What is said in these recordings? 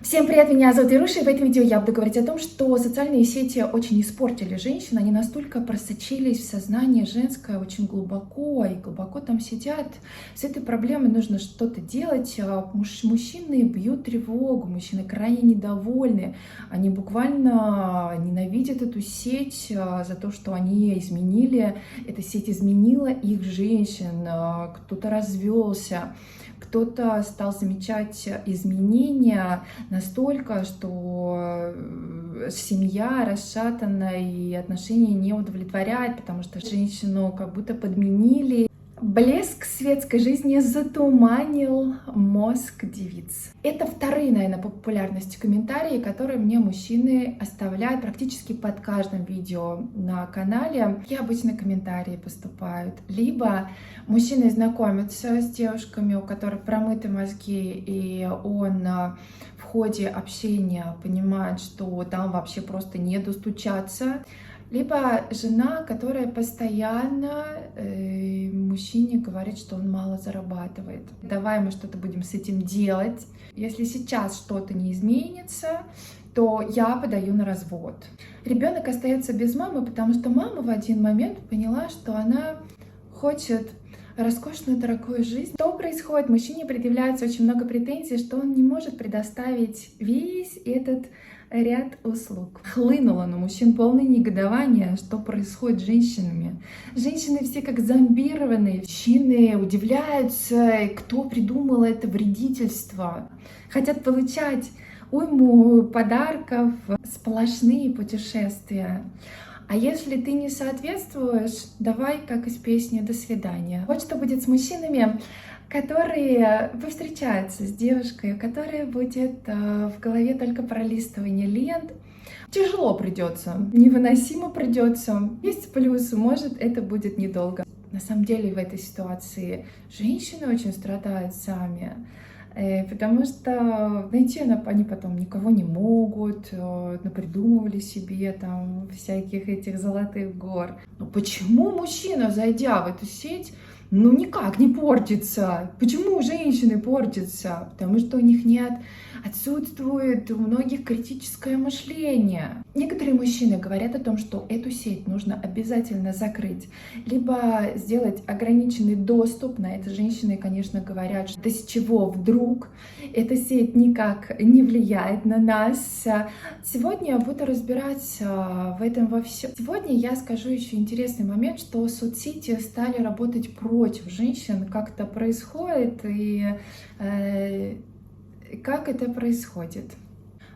Всем привет, меня зовут Ируша, и в этом видео я буду говорить о том, что социальные сети очень испортили женщин, они настолько просочились в сознание женское очень глубоко, и глубоко там сидят. С этой проблемой нужно что-то делать. Мужчины бьют тревогу, мужчины крайне недовольны, они буквально ненавидят эту сеть за то, что они изменили, эта сеть изменила их женщин, кто-то развелся. Кто-то стал замечать изменения настолько, что семья расшатана и отношения не удовлетворяют, потому что женщину как будто подменили. Блеск светской жизни затуманил мозг девиц. Это вторые, наверное, по популярности комментарии, которые мне мужчины оставляют практически под каждым видео на канале. Какие обычно комментарии поступают? Либо мужчины знакомятся с девушками, у которых промыты мозги, и он в ходе общения понимает, что там вообще просто не достучаться. Либо жена, которая постоянно мужчине говорит, что он мало зарабатывает. Давай мы что-то будем с этим делать. Если сейчас что-то не изменится, то я подаю на развод. Ребенок остается без мамы, потому что мама в один момент поняла, что она хочет роскошную, дорогую жизнь. Что происходит? Мужчине предъявляется очень много претензий, что он не может предоставить весь этот ряд услуг. Хлынуло на мужчин полное негодование, что происходит с женщинами. Женщины все как зомбированные. Мужчины удивляются, кто придумал это вредительство. Хотят получать уйму подарков, сплошные путешествия. А если ты не соответствуешь, давай, как из песни «До свидания». Вот что будет с мужчинами, которые повстречаются с девушкой, у которой будет в голове только пролистывание лент. Тяжело придется, невыносимо придется. Есть плюсы, может, это будет недолго. На самом деле в этой ситуации женщины очень страдают сами. Потому что найти они потом никого не могут, напридумывали себе там всяких этих золотых гор. Но почему мужчина, зайдя в эту сеть, никак не портится? Почему женщины портятся? Потому что у них отсутствует у многих критическое мышление. Некоторые мужчины говорят о том, что эту сеть нужно обязательно закрыть, либо сделать ограниченный доступ. На это женщины, конечно, говорят, что с чего вдруг эта сеть никак не влияет на нас. Сегодня я буду разбираться в этом во всем. Сегодня я скажу еще интересный момент, что соцсети стали работать против женщин. Как это происходит и как это происходит.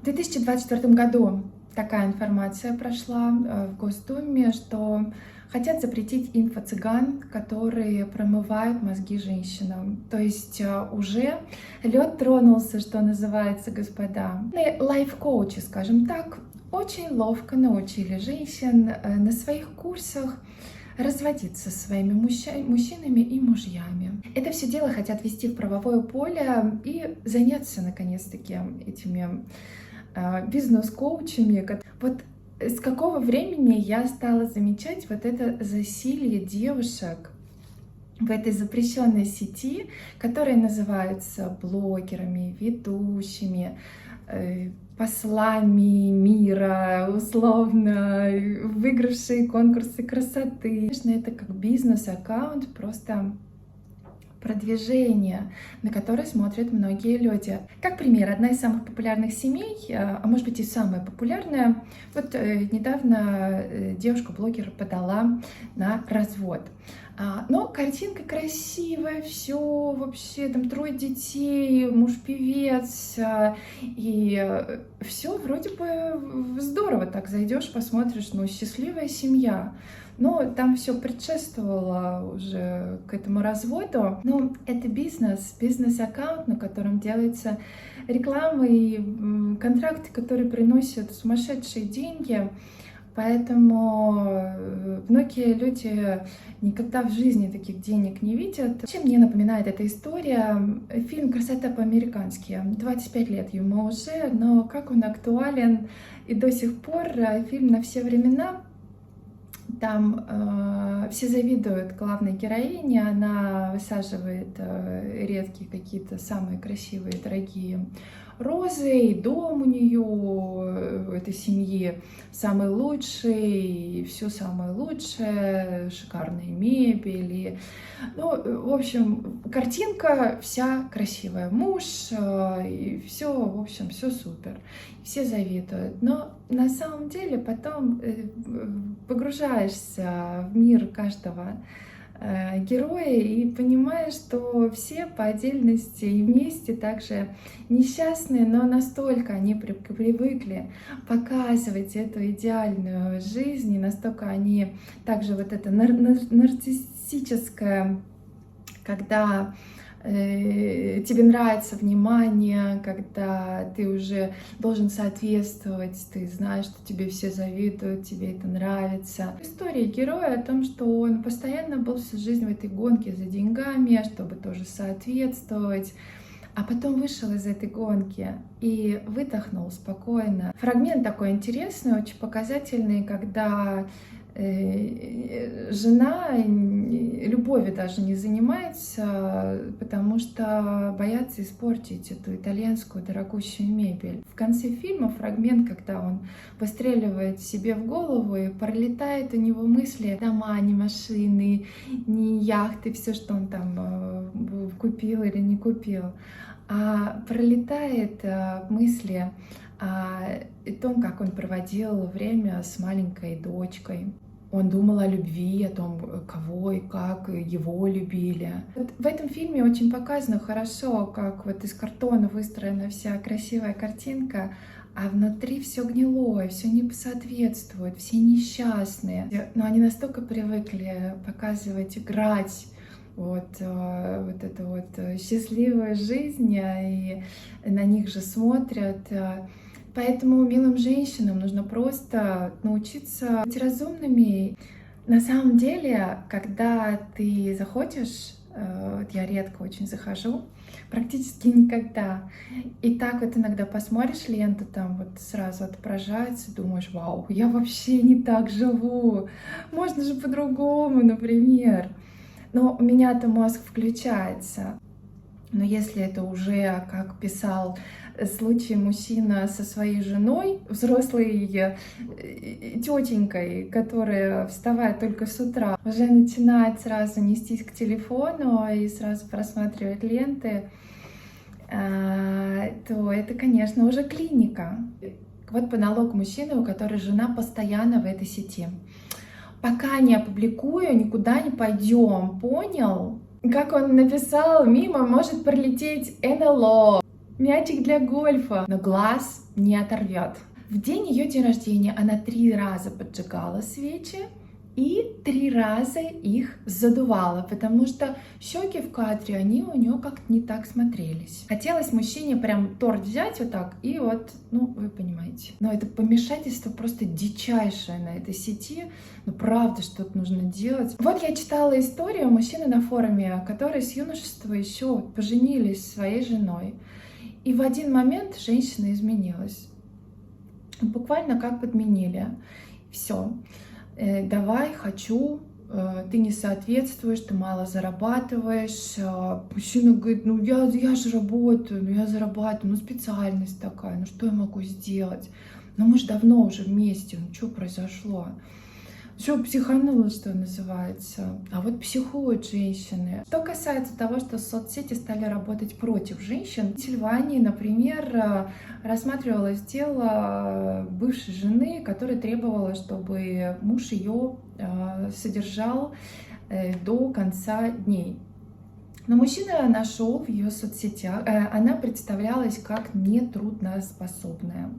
В 2024 году такая информация прошла в Госдуме, что хотят запретить инфо-цыган, которые промывают мозги женщинам. То есть уже лед тронулся, что называется, господа. Лайф-коучи, скажем так, очень ловко научили женщин на своих курсах разводиться со своими мужчинами и мужьями. Это все дело хотят ввести в правовое поле и заняться, наконец-таки, этими бизнес-коучами. Вот с какого времени я стала замечать вот это засилье девушек в этой запрещенной сети, которые называются блогерами, ведущими, послами мира, условно, выигравшие конкурсы красоты. Конечно, это как бизнес-аккаунт, просто продвижение, на которое смотрят многие люди. Как пример, одна из самых популярных семей, а может быть и самая популярная, вот недавно девушка-блогер подала на развод. Но картинка красивая, все вообще, там 3 детей, муж певец, и все вроде бы здорово. Так зайдешь, посмотришь, счастливая семья. Но там все предшествовало уже к этому разводу. Но это бизнес-аккаунт, на котором делается реклама и контракты, которые приносят сумасшедшие деньги. Поэтому многие люди никогда в жизни таких денег не видят. Чем мне напоминает эта история? Фильм «Красота по-американски». 25 лет ему уже, но как он актуален и до сих пор. Фильм на все времена. Там все завидуют главной героине, она высаживает редкие какие-то самые красивые, дорогие розы, и дом у нее, в этой семьи самый лучший, и все самое лучшее, шикарные мебели. Ну, в общем, картинка вся красивая. Муж, и все, в общем, все супер. Все завидуют. Но на самом деле потом погружаешься в мир каждого герои и понимаешь, что все по отдельности и вместе также несчастные, но настолько они привыкли показывать эту идеальную жизнь, и настолько они также вот это нарциссическое, когда тебе нравится внимание, когда ты уже должен соответствовать, ты знаешь, что тебе все завидуют, тебе это нравится. История героя о том, что он постоянно был всю жизнь в этой гонке за деньгами, чтобы тоже соответствовать, а потом вышел из этой гонки и выдохнул спокойно. Фрагмент такой интересный, очень показательный, когда жена любовью даже не занимается, потому что боятся испортить эту итальянскую дорогущую мебель. В конце фильма фрагмент, когда он выстреливает себе в голову и пролетает у него мысли: дома, не машины, не яхты, все, что он там купил или не купил, а пролетает мысли о том, как он проводил время с маленькой дочкой. Он думал о любви, о том, кого и как его любили. Вот в этом фильме очень показано хорошо, как вот из картона выстроена вся красивая картинка, а внутри все гнилое, все не соответствует, все несчастные. Но они настолько привыкли показывать, играть вот эту вот счастливую жизнь, и на них же смотрят. Поэтому милым женщинам нужно просто научиться быть разумными. На самом деле, когда ты заходишь, я редко очень захожу, практически никогда, и так вот иногда посмотришь ленту, там вот сразу отображается, думаешь: вау, я вообще не так живу, можно же по-другому, например. Но у меня-то мозг включается. Но если это уже, как писал случай мужчина со своей женой, взрослой тетенькой, которая вставает только с утра, уже начинает сразу нестись к телефону и сразу просматривать ленты, то это, конечно, уже клиника. Вот монолог мужчины, у которой жена постоянно в этой сети. Пока не опубликую, никуда не пойдем, понял? Как он написал, мимо может пролететь НЛО, мячик для гольфа, но глаз не оторвет. В день ее день рождения она 3 раза поджигала свечи и 3 раза их задувала, потому что щеки в кадре, они у нее как-то не так смотрелись. Хотелось мужчине прям торт взять вот так и вот, ну, вы понимаете. Но это помешательство просто дичайшее на этой сети. Ну, правда, что-то нужно делать. Вот я читала историю мужчины на форуме, которые с юношества еще поженились со своей женой. И в один момент женщина изменилась. Буквально как подменили. Все. Давай, хочу, ты не соответствуешь, ты мало зарабатываешь. Мужчина говорит: ну я же работаю, ну я зарабатываю, ну специальность такая, ну что я могу сделать? Ну мы же давно уже вместе, ну что произошло? Что, психанула, что называется? А вот психуют женщины. Что касается того, что соцсети стали работать против женщин, в Сильвании, например, рассматривалось дело бывшей жены, которая требовала, чтобы муж ее содержал до конца дней. Но мужчина нашел в ее соцсетях, она представлялась как нетрудоспособная.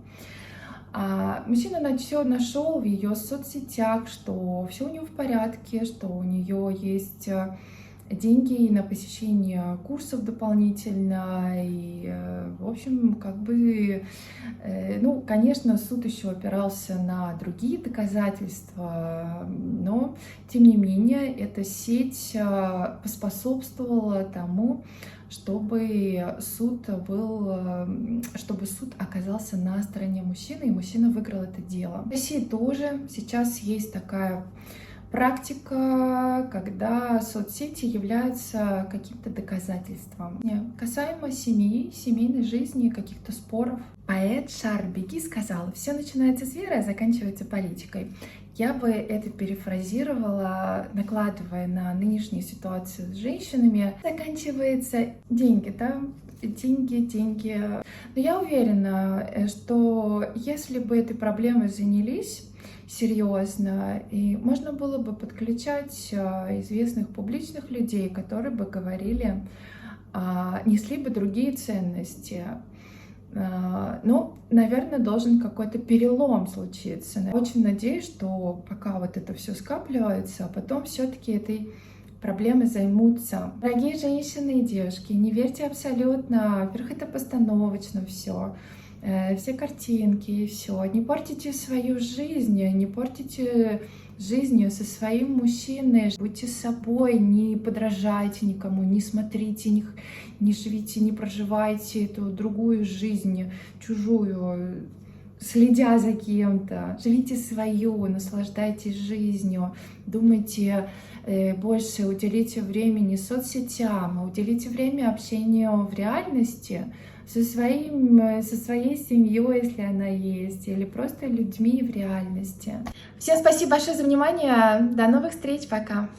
А мужчина все нашел в ее соцсетях, что все у нее в порядке, что у нее есть деньги на посещение курсов дополнительно. И, в общем, как бы, ну, конечно, суд еще опирался на другие доказательства, но, тем не менее, эта сеть поспособствовала тому, чтобы суд оказался на стороне мужчины, и мужчина выиграл это дело. В России тоже сейчас есть такая практика, когда соцсети являются каким-то доказательством. Касаемо семьи, семейной жизни, каких-то споров. Поэт Шарль Беги сказал: «Все начинается с веры, а заканчивается политикой». Я бы это перефразировала, накладывая на нынешнюю ситуацию с женщинами. Заканчивается деньги, да? Деньги. Но я уверена, что если бы этой проблемой занялись серьезно, и можно было бы подключать известных публичных людей, которые бы говорили, несли бы другие ценности. Ну, наверное, должен какой-то перелом случиться. Очень надеюсь, что пока вот это все скапливается, а потом все-таки этой проблемой займутся. Дорогие женщины и девушки, не верьте абсолютно, во-первых, это постановочно все картинки и все. Не портите свою жизнь, не портите жизнью со своим мужчиной. Будьте собой, не подражайте никому, не смотрите, не живите, не проживайте эту другую жизнь, чужую, следя за кем-то. Живите свою, наслаждайтесь жизнью, думайте больше, уделите времени соцсетям, уделите время общению в реальности, со своей семьей, если она есть, или просто людьми в реальности. Всем спасибо большое за внимание. До новых встреч. Пока.